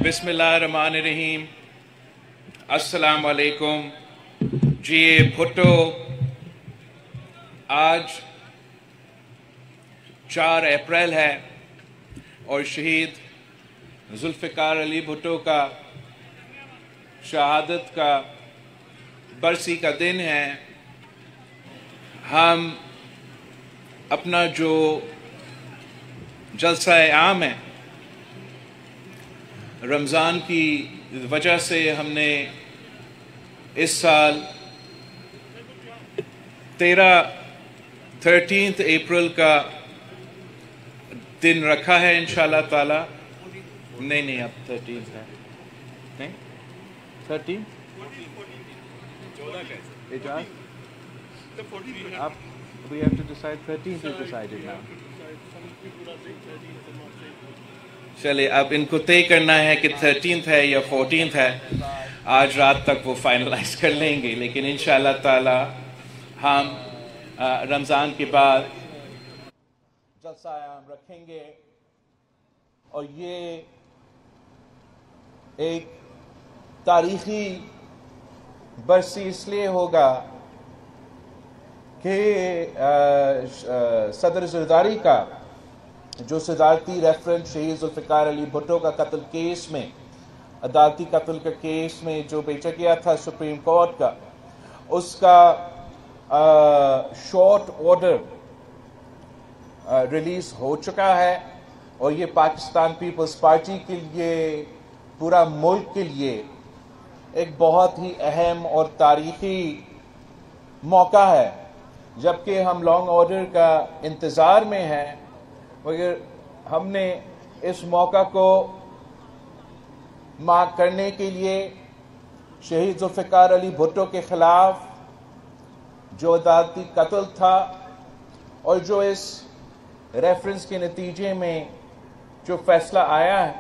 बिस्मिल्लाहिर्रहमानिर्रहीम। अस्सलाम वालेकुम। जी भुट्टो आज 4 अप्रैल है और शहीद जुल्फ़िकार अली भुट्टो का शहादत का बरसी का दिन है। हम अपना जो जलसा आम है, रमज़ान की वजह से हमने इस साल 13 अप्रैल का दिन रखा है इंशाअल्लाह ताला। नहीं अब 13 है, नहीं 13 इजाज़ आप we have to decide 13th is decided now। चलिए अब इनको तय करना है कि 13th है या 14th है। आज रात तक वो फाइनलाइज कर लेंगे, लेकिन इंशाअल्लाह ताला हम रमज़ान के बाद जलसा आम रखेंगे। और ये एक तारीखी बरसी इसलिए होगा कि सदर ज़रदारी का जो सदारती रेफरेंस शहीद जुल्फ़िकार अली भुट्टो का कत्ल केस में, अदालती कत्ल के केस में जो बेचा गया था सुप्रीम कोर्ट का, उसका शॉर्ट ऑर्डर रिलीज हो चुका है। और ये पाकिस्तान पीपल्स पार्टी के लिए, पूरा मुल्क के लिए एक बहुत ही अहम और तारीखी मौका है। जबकि हम लॉन्ग ऑर्डर का इंतज़ार में हैं, मगर हमने इस मौका को मार्क करने के लिए शहीद जुल्फ़िकार अली भुट्टो के खिलाफ जो अदालती कत्ल था और जो इस रेफरेंस के नतीजे में जो फैसला आया है,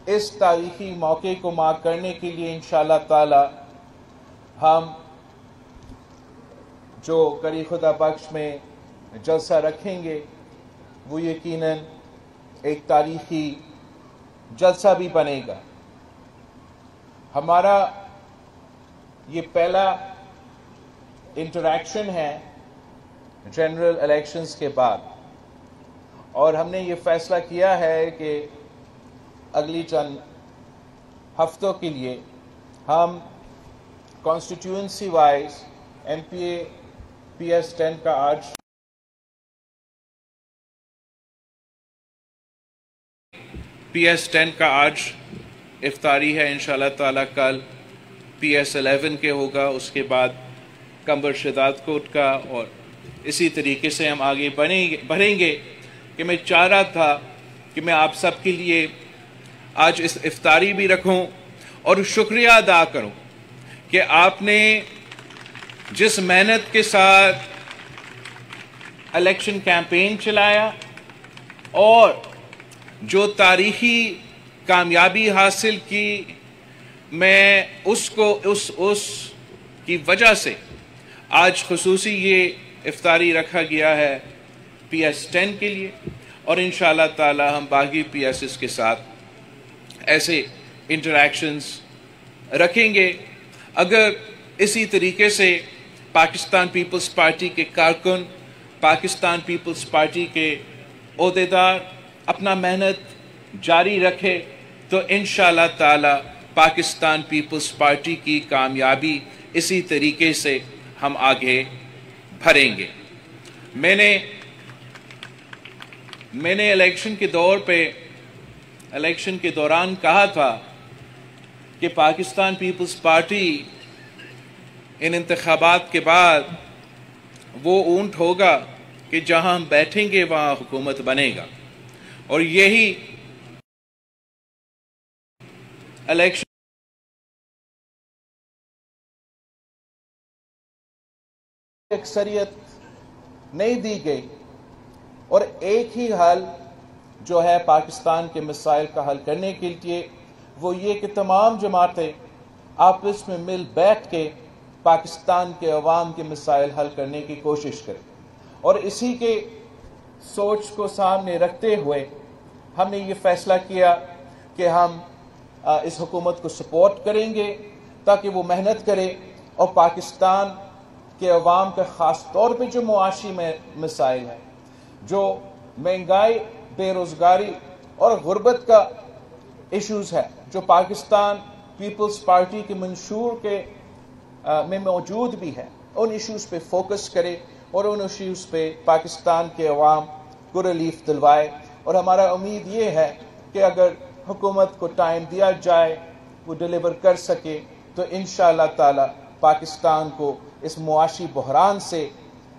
इस तारीखी मौके को मार्क करने के लिए इंशाअल्लाह ताला हम जो करी खुदा बख्श में जलसा रखेंगे वो यकीनन एक तारीखी जलसा भी बनेगा। हमारा ये पहला इंटरैक्शन है जनरल इलेक्शंस के बाद, और हमने ये फैसला किया है कि अगली चंद हफ्तों के लिए हम कॉन्स्टिट्यूएंसी वाइज MPA PS10 का आज PS10 का आज इफ्तारी है। इंशाअल्लाह ताला कल PS11 के होगा, उसके बाद कंबर शदात कोट का, और इसी तरीके से हम आगे बढ़ेंगे। कि मैं चाह रहा था कि मैं आप सब के लिए आज इस इफ्तारी भी रखूं और शुक्रिया अदा करूं कि आपने जिस मेहनत के साथ इलेक्शन कैंपेन चलाया और जो तारीखी कामयाबी हासिल की, मैं उसको उस की वजह से आज खुसूसी ये इफ्तारी रखा गया है PS10 के लिए, और इंशाअल्लाह ताला हम बाकी PSs के साथ ऐसे इंटरैक्शंस रखेंगे। अगर इसी तरीके से पाकिस्तान पीपल्स पार्टी के कारकुन, पाकिस्तान पीपल्स पार्टी के ओहदेदार अपना मेहनत जारी रखे तो इंशाअल्लाह ताला पाकिस्तान पीपल्स पार्टी की कामयाबी इसी तरीके से हम आगे बढ़ेंगे। मैंने इलेक्शन के दौरान कहा था कि पाकिस्तान पीपल्स पार्टी इन इंतखाबात के बाद वो ऊंट होगा कि जहां हम बैठेंगे वहां हुकूमत बनेगा, और यही इलेक्शन अक्सरियत नहीं दी गई। और एक ही हल जो है पाकिस्तान के मसाइल का हल करने के लिए वो ये कि तमाम जमातें आपस में मिल बैठ के पाकिस्तान के अवाम के मसाइल हल करने की कोशिश करें। और इसी के सोच को सामने रखते हुए हमने ये फैसला किया कि हम इस हुकूमत को सपोर्ट करेंगे ताकि वो मेहनत करे और पाकिस्तान के अवाम का ख़ास तौर पे जो मुआशी मसाइल है, जो महंगाई, बेरोज़गारी और गुर्बत का इश्यूज़ है, जो पाकिस्तान पीपल्स पार्टी के मंशूर के में मौजूद भी है, उन इश्यूज़ पे फोकस करे और उन इश्यूज़ पे पाकिस्तान के अवाम को रिलीफ दिलवाए। और हमारा उम्मीद ये है कि अगर हुकूमत को टाइम दिया जाए, वो डिलीवर कर सके, तो इंशाअल्लाह ताला पाकिस्तान को इस मुआशी बहरान से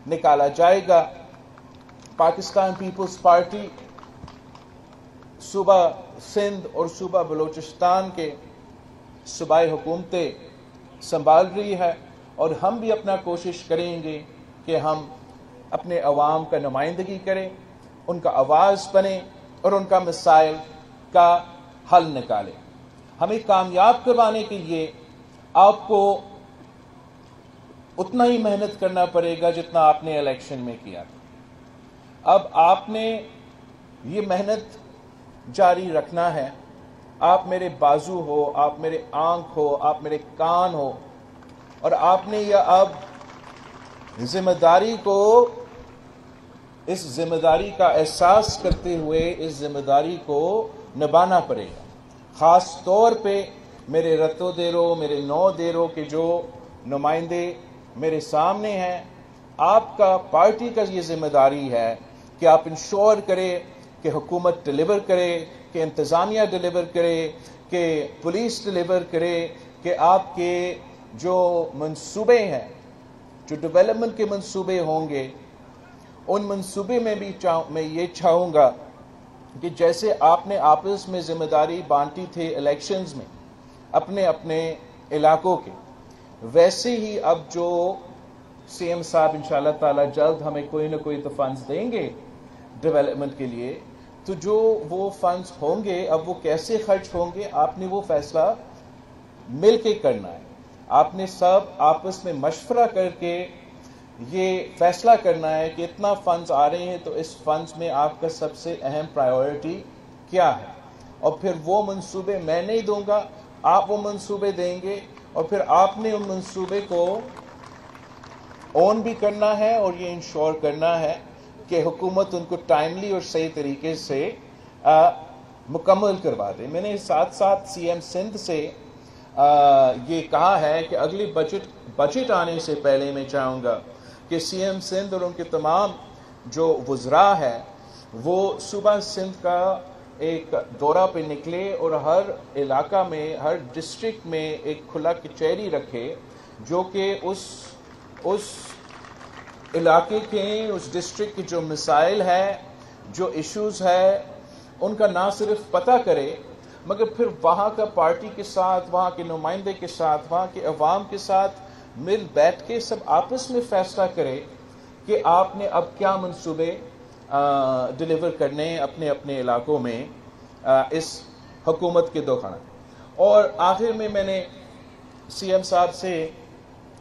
निकाला जाएगा। पाकिस्तान पीपल्स पार्टी सूबा सिंध और सूबा बलूचिस्तान के सूबाई हुकूमतें संभाल रही है और हम भी अपना कोशिश करेंगे कि हम अपने अवाम का नुमाइंदगी करें, उनका आवाज़ बने और उनका मसाइल का हल निकालें। हमें कामयाब करवाने के लिए आपको उतना ही मेहनत करना पड़ेगा जितना आपने इलेक्शन में किया था। अब आपने ये मेहनत जारी रखना है। आप मेरे बाजू हो, आप मेरे आंख हो, आप मेरे कान हो, और आपने यह अब जिम्मेदारी को, इस जिम्मेदारी का एहसास करते हुए इस जिम्मेदारी को निभाना पड़ेगा। ख़ास तौर पे मेरे रत्तो देरों, मेरे नौ देरों के जो नुमाइंदे मेरे सामने हैं, आपका पार्टी का ये जिम्मेदारी है कि आप इंश्योर करें कि हुकूमत डिलीवर करे, कि इंतज़ामिया डिलीवर करे, कि पुलिस डिलीवर करे, कि आपके जो मंसूबे हैं, जो डेवलपमेंट के मंसूबे होंगे, उन मंसूबे में भी मैं ये चाहूँगा कि जैसे आपने आपस में जिम्मेदारी बांटी थी इलेक्शंस में अपने अपने इलाकों के, वैसे ही अब जो सीएम साहब इंशाअल्लाह ताला जल्द हमें कोई ना कोई तो फंड्स देंगे डेवलपमेंट के लिए, तो जो वो फंड्स होंगे अब वो कैसे खर्च होंगे, आपने वो फैसला मिल के करना है। आपने सब आपस में मशवरा करके ये फैसला करना है कि इतना फंड्स आ रहे हैं तो इस फंड्स में आपका सबसे अहम प्रायोरिटी क्या है, और फिर वो मंसूबे मैं नहीं दूंगा, आप वो मंसूबे देंगे, और फिर आपने उन मंसूबे को ऑन भी करना है और ये इंश्योर करना है कि हुकूमत उनको टाइमली और सही तरीके से मुकम्मल करवा दे। मैंने साथ साथ सीएम सिंध से ये कहा है कि अगली बजट आने से पहले मैं चाहूँगा कि सीएम सिंध और उनके तमाम जो वज़रा है वो सूबा सिंध का एक दौरा पे निकले और हर इलाका में, हर डिस्ट्रिक्ट में एक खुला कचहरी रखे जो कि उस इलाके के, उस डिस्ट्रिक्ट के जो मसाइल है, जो इश्यूज़ है, उनका ना सिर्फ पता करे मगर फिर वहाँ का पार्टी के साथ, वहाँ के नुमाइंदे के साथ, वहाँ के अवाम के साथ मिल बैठ के सब आपस में फैसला करे कि आपने अब क्या मंसूबे डिलीवर करने अपने अपने इलाकों में इस हुकूमत के दौरान। और आखिर में मैंने सीएम साहब से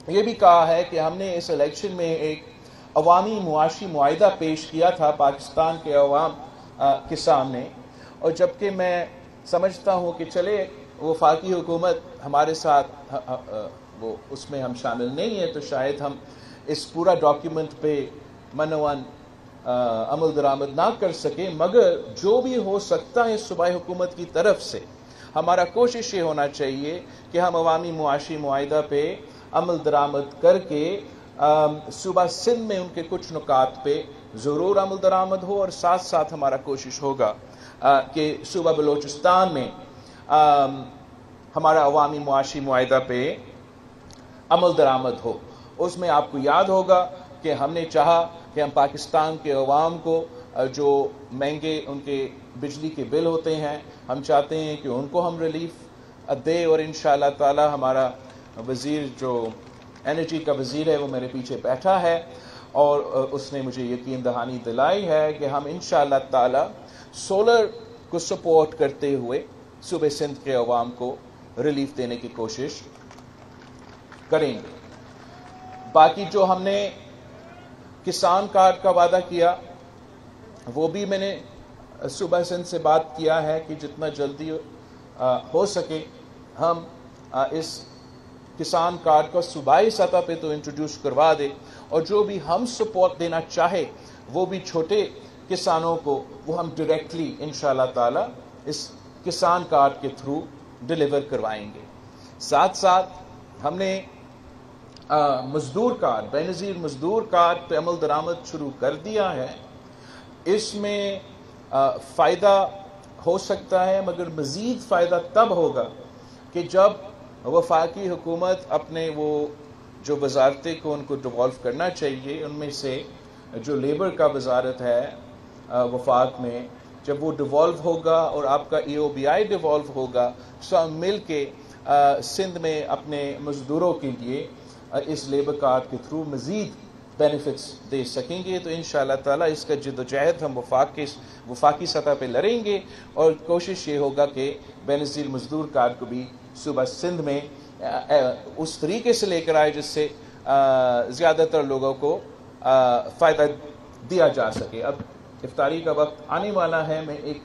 ये भी कहा है कि हमने इस इलेक्शन में एक अवामी मुआशी मुआहिदा पेश किया था पाकिस्तान के अवाम के सामने, और जबकि मैं समझता हूँ कि चले वफाकी हुकूमत हमारे साथ वो उसमें हम शामिल नहीं है, तो शायद हम इस पूरा डॉक्यूमेंट पे मनोवन अमल दरामद ना कर सके, मगर जो भी हो सकता है सूबाई हुकूमत की तरफ से हमारा कोशिश ये होना चाहिए कि हम अवामी मुआशी मुआहिदा पे अमल दरामद करके सूबा सिंध में उनके कुछ नुकात पे ज़रूर अमल दरामद हो, और साथ साथ हमारा कोशिश होगा कि सूबा बलूचिस्तान में हमारा अवामी मुआशी मुआहिदा पे अमल दरामद हो। उसमें आपको याद होगा कि हमने चाहा कि हम पाकिस्तान के अवाम को जो महंगे उनके बिजली के बिल होते हैं, हम चाहते हैं कि उनको हम रिलीफ दे, और इंशाअल्लाह ताला हमारा वज़ीर जो एनर्जी का वज़ीर है वो मेरे पीछे बैठा है और उसने मुझे यकीन दहानी दिलाई है कि हम इंशाअल्लाह ताला सोलर को सपोर्ट करते हुए सूबे सिंध के अवाम को रिलीफ देने की कोशिश करेंगे। बाकी जो हमने किसान कार्ड का वादा किया وہ بھی میں نے صوبہ سندھ سے بات کیا ہے کہ جتنا جلدی ہو سکے ہم اس کسان کارڈ کو صوبائی سطح پہ تو انٹروڈیوس کروا دے، اور جو بھی ہم سپورٹ دینا چاہے وہ بھی چھوٹے کسانوں کو وہ ہم ڈائریکٹلی انشاءاللہ تعالی اس کسان کارڈ کے تھرو ڈیلیور کروائیں گے۔ ساتھ ساتھ ہم نے مزدور کارڈ، بے نظیر مزدور کارڈ پہ عمل درآمد شروع کر دیا ہے۔ اس میں فائدہ ہو سکتا ہے، مگر مزید فائدہ تب ہوگا کہ جب وفاقی حکومت اپنے وہ جو وزارتیں کو ان کو ڈیوالو کرنا چاہیے، ان میں سے جو لیبر کا وزارت ہے وفاق میں، جب وہ ڈیوالو ہوگا اور آپ کا EOBI ڈیوالو ہوگا، سب مل کے سندھ میں اپنے مزدوروں کے لیے اس لیبر کارڈ کے تھرو مزید بینیفٹس دے سکیں گے۔ تو انشاءاللہ تعالیٰ اس کا جد و جہد ہم وفاقی سطح پہ لڑیں گے، اور کوشش یہ ہوگا کہ بے نظیر مزدور کارڈ کو بھی صوبہ سندھ میں اس طریقے سے لے کر آئے جس سے زیادہ تر لوگوں کو فائدہ دیا جا سکے۔ اب افطاری کا وقت آنے والا ہے، میں ایک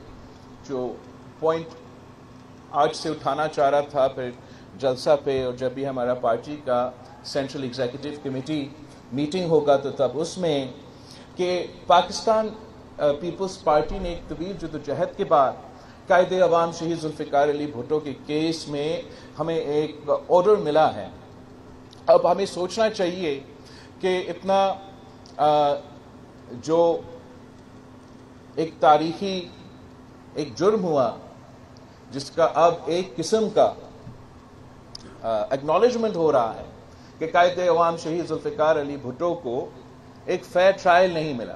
جو پوائنٹ آج سے اٹھانا چاہ رہا تھا پھر جلسہ پہ، اور جب بھی ہمارا پارٹی کا سینٹرل ایگزیکٹو کمیٹی میٹنگ ہوگا تو تب اس میں کہ پاکستان پیپلز پارٹی نے ایک طویل جدوجہد کے بعد قائد عوام شہید ذوالفقار علی بھٹو کے کیس میں ہمیں ایک آرڈر ملا ہے۔ اب ہمیں سوچنا چاہیے کہ اتنا جو ایک تاریخی ایک جرم ہوا جس کا اب ایک قسم کا ایکنالجمنٹ ہو رہا ہے کہ قائد عوام شہید ذوالفقار علی بھٹو کو ایک فیئر ٹرائل نہیں ملا،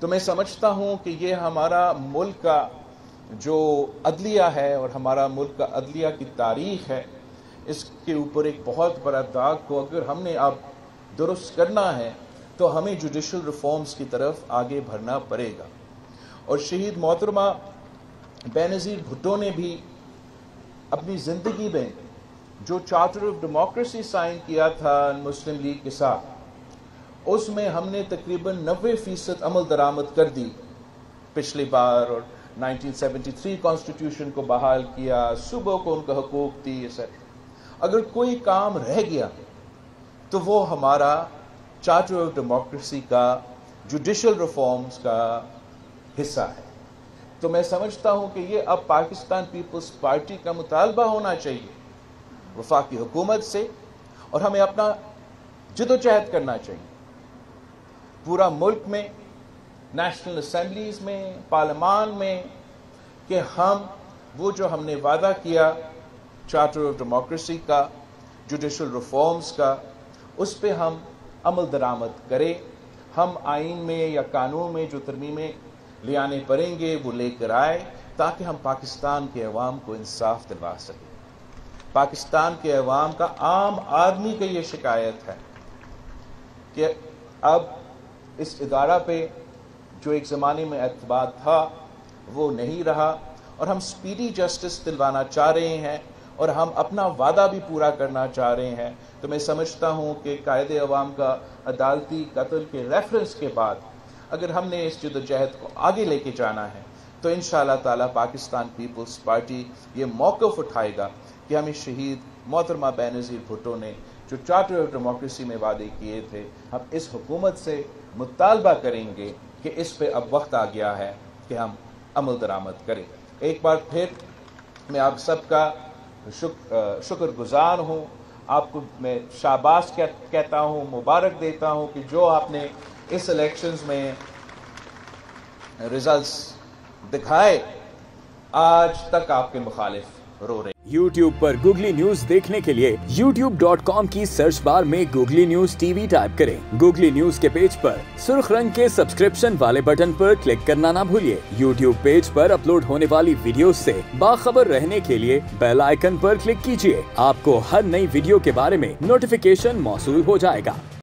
تو میں سمجھتا ہوں کہ یہ ہمارا ملک کا جو عدلیہ ہے اور ہمارا ملک کا عدلیہ کی تاریخ ہے، اس کے اوپر ایک بہت بڑا داغ کو اگر ہم نے اب درست کرنا ہے تو ہمیں جوڈیشل ریفارمز کی طرف آگے بڑھنا پڑے گا۔ اور شہید محترمہ بے نظیر بھٹو نے بھی اپنی زندگی میں جو چارٹر آف ڈیموکریسی سائن کیا تھا مسلم لیگ کے ساتھ، اس میں ہم نے تقریباً 90% عمل درآمد کر دی پچھلی بار، اور 1973 کانسٹیٹیوشن کو بحال کیا، صوبوں کو ان کا حقوق دی۔ اگر کوئی کام رہ گیا تو وہ ہمارا چارٹر آف ڈیموکریسی کا جوڈیشل ریفارمز کا حصہ ہے۔ تو میں سمجھتا ہوں کہ یہ اب پاکستان پیپلز پارٹی کا مطالبہ ہونا چاہیے وفاقی حکومت سے، اور ہمیں اپنا جدوجہد کرنا چاہیے پورا ملک میں، نیشنل اسمبلیز میں، پارلیمان میں، کہ ہم وہ جو ہم نے وعدہ کیا چارٹر آف ڈیموکریسی کا، جوڈیشل ریفارمز کا، اس پہ ہم عمل درآمد کریں۔ ہم آئین میں یا قانون میں جو ترمیمیں لے آنے پڑیں گے وہ لے کر آئے، تاکہ ہم پاکستان کے عوام کو انصاف دلوا سکیں۔ پاکستان کے عوام کا، عام آدمی کا یہ شکایت ہے کہ اب اس ادارہ پہ جو ایک زمانے میں اعتماد تھا وہ نہیں رہا، اور ہم سپیڈی جسٹس دلوانا چاہ رہے ہیں، اور ہم اپنا وعدہ بھی پورا کرنا چاہ رہے ہیں۔ تو میں سمجھتا ہوں کہ قائد عوام کا عدالتی قتل کے ریفرنس کے بعد اگر ہم نے اس جدوجہد کو آگے لے کے جانا ہے تو انشاءاللہ تعالی پاکستان پیپلز پارٹی یہ موقف اٹھائے گا کہ ہمیں شہید محترمہ بے نظیر بھٹو نے جو چارٹر آف ڈیموکریسی میں وعدے کیے تھے، ہم اس حکومت سے مطالبہ کریں گے کہ اس پہ اب وقت آ گیا ہے کہ ہم عمل درآمد کریں۔ ایک بار پھر میں آپ سب کا شکر گزار ہوں، آپ کو میں شاباش کہتا ہوں، مبارک دیتا ہوں کہ جو آپ نے اس الیکشنز میں ریزلٹس دکھائے، آج تک آپ کے مخالف رو رہے ہیں۔ YouTube پر گوگلی نیوز دیکھنے کے لیے youtube.com کی سرچ بار میں گوگلی نیوز TV ٹائپ کریں۔ گوگلی نیوز کے پیج پر سرخ رنگ کے سبسکرپشن والے بٹن پر کلک کرنا نہ بھولیے۔ YouTube پیج پر اپلوڈ ہونے والی ویڈیوز سے باخبر رہنے کے لیے بیل آئیکن پر کلک کیجیے۔ آپ کو ہر نئی ویڈیو کے بارے میں نوٹیفیکیشن موصول ہو جائے گا۔